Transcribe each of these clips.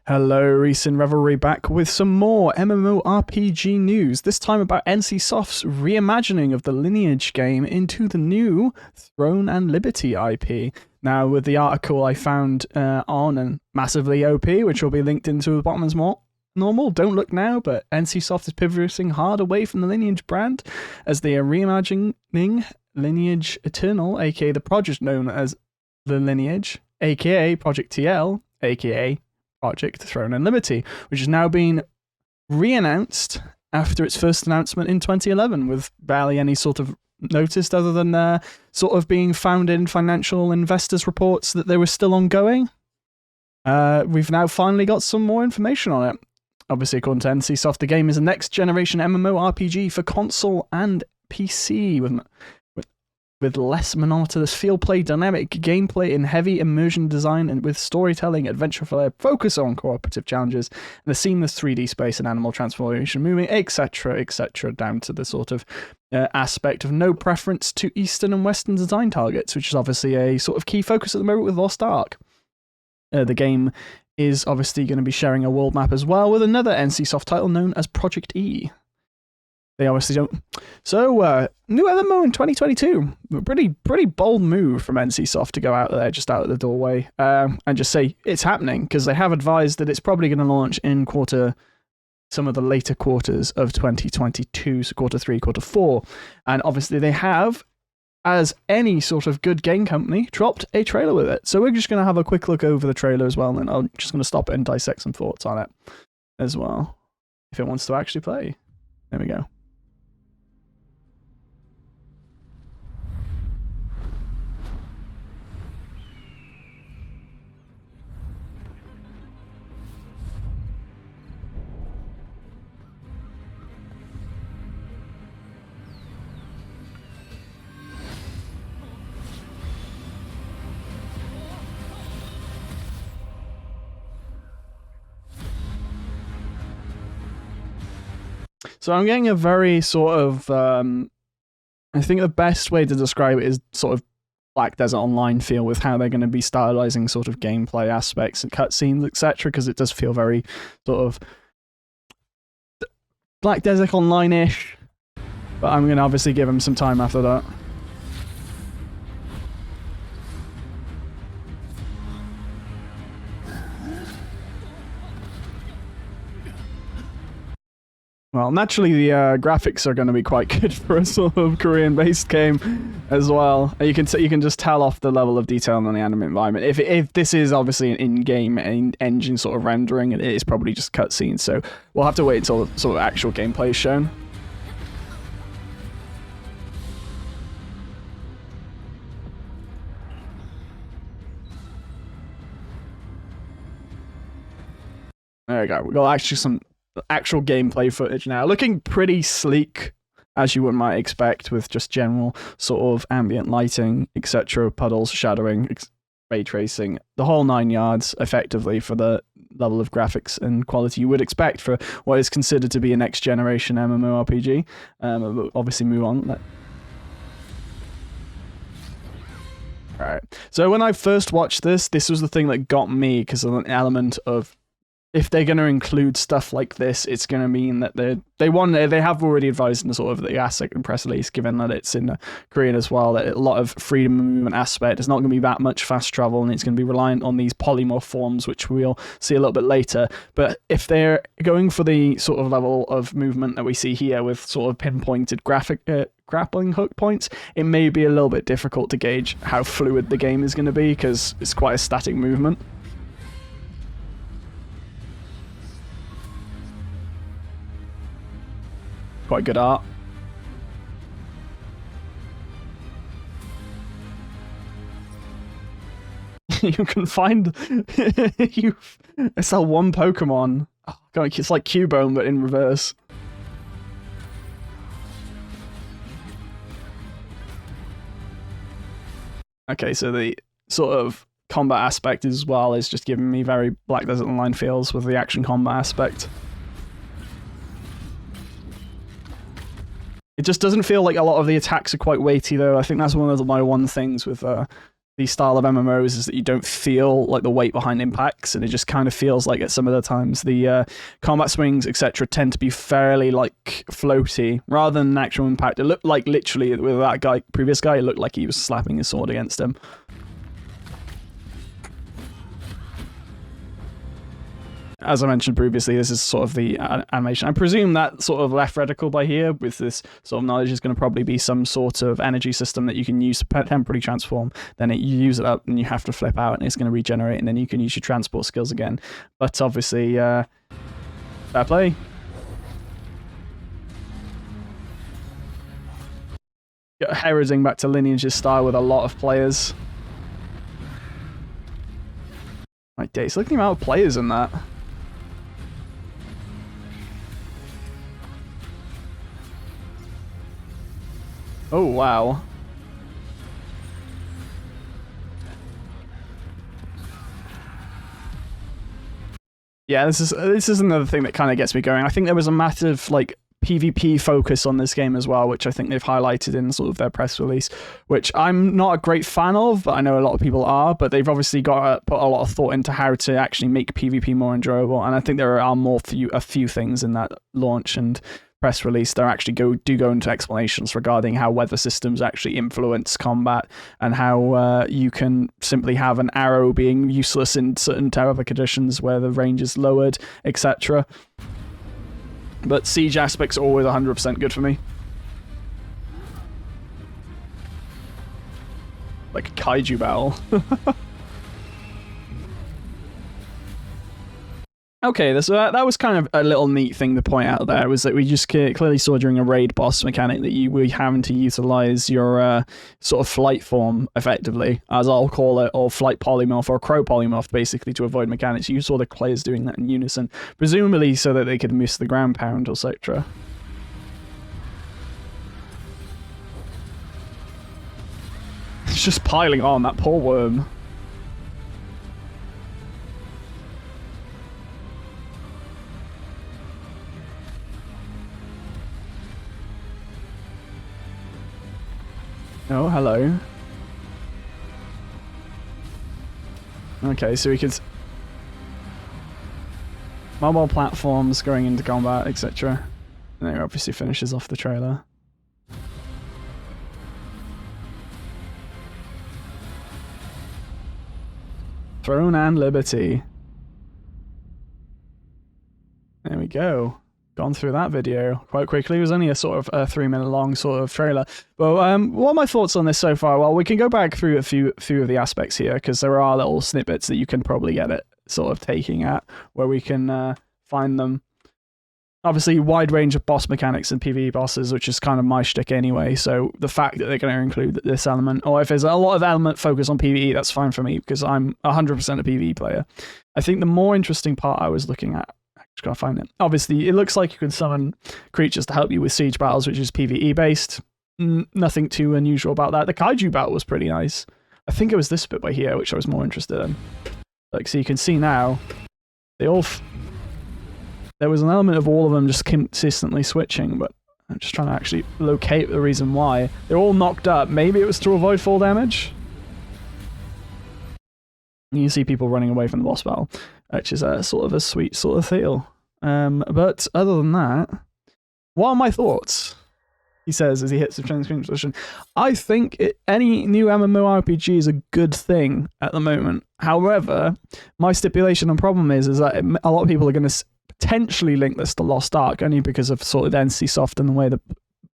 Hello, Recent Revelry back with some more MMORPG news, this time about NCSoft's reimagining of the Lineage game into the new Throne and Liberty IP. Now, with the article I found on MassiveOP, which will be linked into the bottom as normal, don't look now, but NCSoft is pivoting hard away from the Lineage brand as they are reimagining Lineage Eternal, aka the project known as the Lineage, aka Project TL, aka Project Throne and Liberty, which has now been re-announced after its first announcement in 2011 with barely any sort of notice other than sort of being found in financial investors' reports that they were still ongoing. We've now finally got some more information on it. Obviously, according to NCSoft, the game is a next-generation MMORPG for console and PC with less monotonous field play, dynamic gameplay, and heavy immersion design, and with storytelling, adventure flair, focus on cooperative challenges, and the seamless 3D space and animal transformation moving, etc., etc., down to the sort of aspect of no preference to Eastern and Western design targets, which is obviously a sort of key focus at the moment with Lost Ark. The game is obviously going to be sharing a world map as well with another NCSoft title known as Project E. They obviously don't. So, new MMO in 2022. Pretty bold move from NCSoft to go out there, just out of the doorway, and just say it's happening, because they have advised that it's probably going to launch in some of the later quarters of 2022, so quarter 3, quarter 4. And obviously they have, as any sort of good game company, dropped a trailer with it. So we're just going to have a quick look over the trailer as well, and then I'm just going to stop it and dissect some thoughts on it as well, if it wants to actually play. There we go. So I'm getting a very sort of, I think the best way to describe it is sort of Black Desert Online feel with how they're going to be stylizing sort of gameplay aspects and cutscenes, etc., because it does feel very sort of Black Desert Online-ish, but I'm going to obviously give them some time after that. Well, naturally, the graphics are going to be quite good for a sort of Korean-based game as well. You can just tell off the level of detail on the anime environment. If this is obviously an in-game engine sort of rendering, it is probably just cutscenes. So we'll have to wait until sort of actual gameplay is shown. There we go. We got actually some actual gameplay footage now, looking pretty sleek, as you might expect, with just general sort of ambient lighting, etc., puddles, shadowing, ray tracing, the whole 9 yards, effectively, for the level of graphics and quality you would expect for what is considered to be a next generation MMORPG. Obviously, move on. Alright, so when I first watched this was the thing that got me, because of an element of, if they're going to include stuff like this, it's going to mean that they have already advised in the sort of the ASIC and press release, given that it's in Korean as well, that a lot of freedom of movement aspect. It's not going to be that much fast travel, and it's going to be reliant on these polymorph forms, which we'll see a little bit later. But if they're going for the sort of level of movement that we see here with sort of pinpointed grappling hook points, it may be a little bit difficult to gauge how fluid the game is going to be, because it's quite a static movement. Quite good art. You can find it's that one Pokemon. Oh, God, it's like Cubone but in reverse. Okay, so the sort of combat aspect as well is just giving me very Black Desert Online feels with the action combat aspect. It just doesn't feel like a lot of the attacks are quite weighty, though. I think that's one of my things with the style of MMOs is that you don't feel like the weight behind impacts, and it just kind of feels like at some of the times the combat swings, etc., tend to be fairly like floaty rather than an actual impact. It looked like literally with that previous guy, it looked like he was slapping his sword against him. As I mentioned previously, this is sort of the animation. I presume that sort of left reticle by here with this sort of knowledge is going to probably be some sort of energy system that you can use to temporarily transform. Then you use it up and you have to flip out and it's going to regenerate, and then you can use your transport skills again. But obviously, fair play. Heralding back to Lineage's style with a lot of players. My days, look at the amount of players in that. Oh, wow. Yeah, this is another thing that kind of gets me going. I think there was a massive, like, PvP focus on this game as well, which I think they've highlighted in sort of their press release, which I'm not a great fan of, but I know a lot of people are, but they've obviously got to put a lot of thought into how to actually make PvP more enjoyable, and I think there are a few things in that launch and press release that actually go into explanations regarding how weather systems actually influence combat, and how you can simply have an arrow being useless in certain weather conditions where the range is lowered, etc. But siege aspects are always 100% good for me. Like a kaiju battle. Okay, that was kind of a little neat thing to point out there, was that we just clearly saw during a raid boss mechanic that you were having to utilize your sort of flight form effectively, as I'll call it, or flight polymorph, or crow polymorph, basically, to avoid mechanics. You saw the players doing that in unison, presumably so that they could miss the ground pound, etc. It's just piling on, that poor worm. Oh, hello. Okay, so we could... Mobile platforms going into combat, etc. And then it obviously finishes off the trailer. Throne and Liberty. There we go. Gone through that video quite quickly. It was only a sort of a 3-minute long sort of trailer. But what are my thoughts on this so far? Well, we can go back through a few of the aspects here, because there are little snippets that you can probably get it sort of taking at, where we can find them. Obviously, wide range of boss mechanics and PvE bosses, which is kind of my shtick anyway. So the fact that they're going to include this element, or if there's a lot of element focus on PvE, that's fine for me, because I'm 100% a PvE player. I think the more interesting part I was looking at, just gotta find it. Obviously, it looks like you can summon creatures to help you with siege battles, which is PvE based. Nothing too unusual about that. The kaiju battle was pretty nice. I think it was this bit by here, which I was more interested in. Like, so you can see now, they all... There was an element of all of them just consistently switching, but I'm just trying to actually locate the reason why. They're all knocked up. Maybe it was to avoid fall damage? You see people running away from the boss battle, which is a sort of a sweet sort of feel. But other than that, what are my thoughts? He says as he hits the screen position. I think any new MMORPG is a good thing at the moment. However, my stipulation and problem is that a lot of people are going to potentially link this to Lost Ark, only because of sort of NCSoft and the way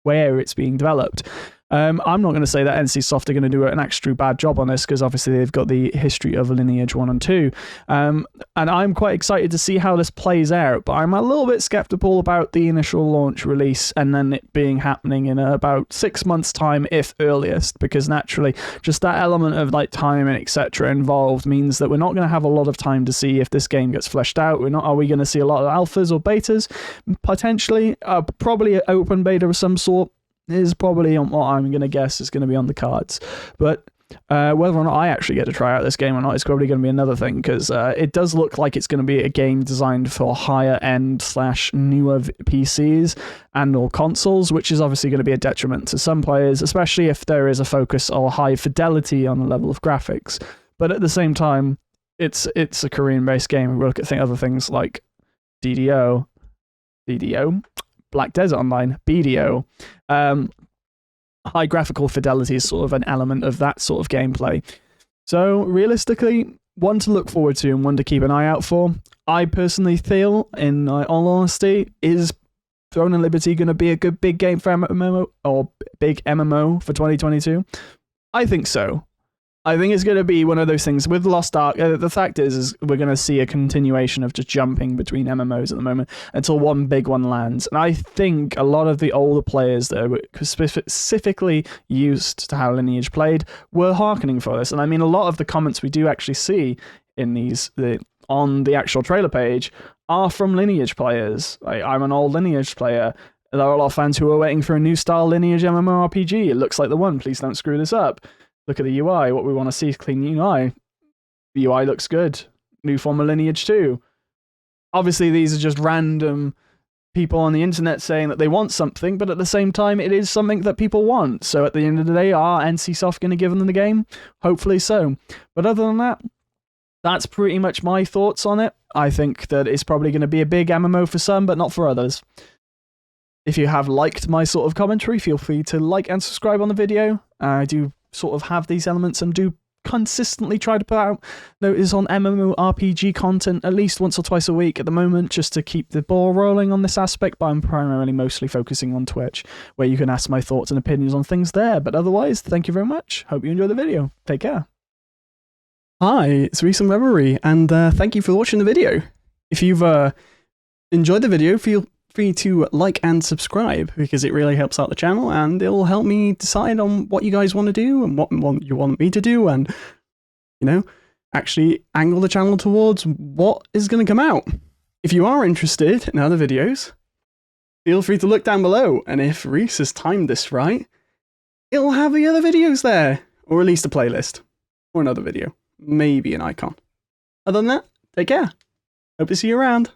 where it's being developed. I'm not going to say that NCSoft are going to do an extra bad job on this, because obviously they've got the history of Lineage 1 and 2. And I'm quite excited to see how this plays out, but I'm a little bit skeptical about the initial launch release and then it being happening in about 6 months' time, if earliest, because naturally just that element of like time and etc. involved means that we're not going to have a lot of time to see if this game gets fleshed out. Are we going to see a lot of alphas or betas? Potentially, probably an open beta of some sort is probably on what I'm going to guess is going to be on the cards. But Whether or not I actually get to try out this game or not is probably going to be another thing, because it does look like it's going to be a game designed for higher end / newer PCs and or consoles, which is obviously going to be a detriment to some players, especially if there is a focus on high fidelity on the level of graphics. But at the same time, it's a Korean-based game. We look at other things like DDO, Black Desert Online, BDO. High graphical fidelity is sort of an element of that sort of gameplay. So realistically, one to look forward to and one to keep an eye out for. I personally feel, in all honesty, is Throne and Liberty going to be a good big game for MMO or big MMO for 2022? I think so. I think it's going to be one of those things with Lost Ark. The fact is we're going to see a continuation of just jumping between MMOs at the moment until one big one lands. And I think a lot of the older players that were specifically used to how Lineage played were hearkening for this. And I mean, a lot of the comments we do actually see in on the actual trailer page are from Lineage players. I'm an old Lineage player. There are a lot of fans who are waiting for a new style Lineage MMORPG. It looks like the one. Please don't screw this up. Look at the UI. What we want to see is clean UI. The UI looks good. New form of Lineage 2. Obviously, these are just random people on the internet saying that they want something, but at the same time, it is something that people want. So at the end of the day, are NCSoft going to give them the game? Hopefully so. But other than that, that's pretty much my thoughts on it. I think that it's probably going to be a big MMO for some, but not for others. If you have liked my sort of commentary, feel free to like and subscribe on the video. I do sort of have these elements and do consistently try to put out notice on MMORPG content at least once or twice a week at the moment, just to keep the ball rolling on this aspect, but I'm primarily mostly focusing on Twitch, where you can ask my thoughts and opinions on things there. But otherwise, thank you very much. Hope you enjoy the video. Take care. Hi, it's Recent Reverie, and thank you for watching the video. If you've enjoyed the video, feel free to like and subscribe, because it really helps out the channel and it'll help me decide on what you guys want to do and what you want me to do, and actually angle the channel towards what is going to come out. If you are interested in other videos, feel free to look down below, and if Reese has timed this right, it'll have the other videos there, or at least a playlist or another video, maybe an icon. Other than that, take care. Hope to see you around.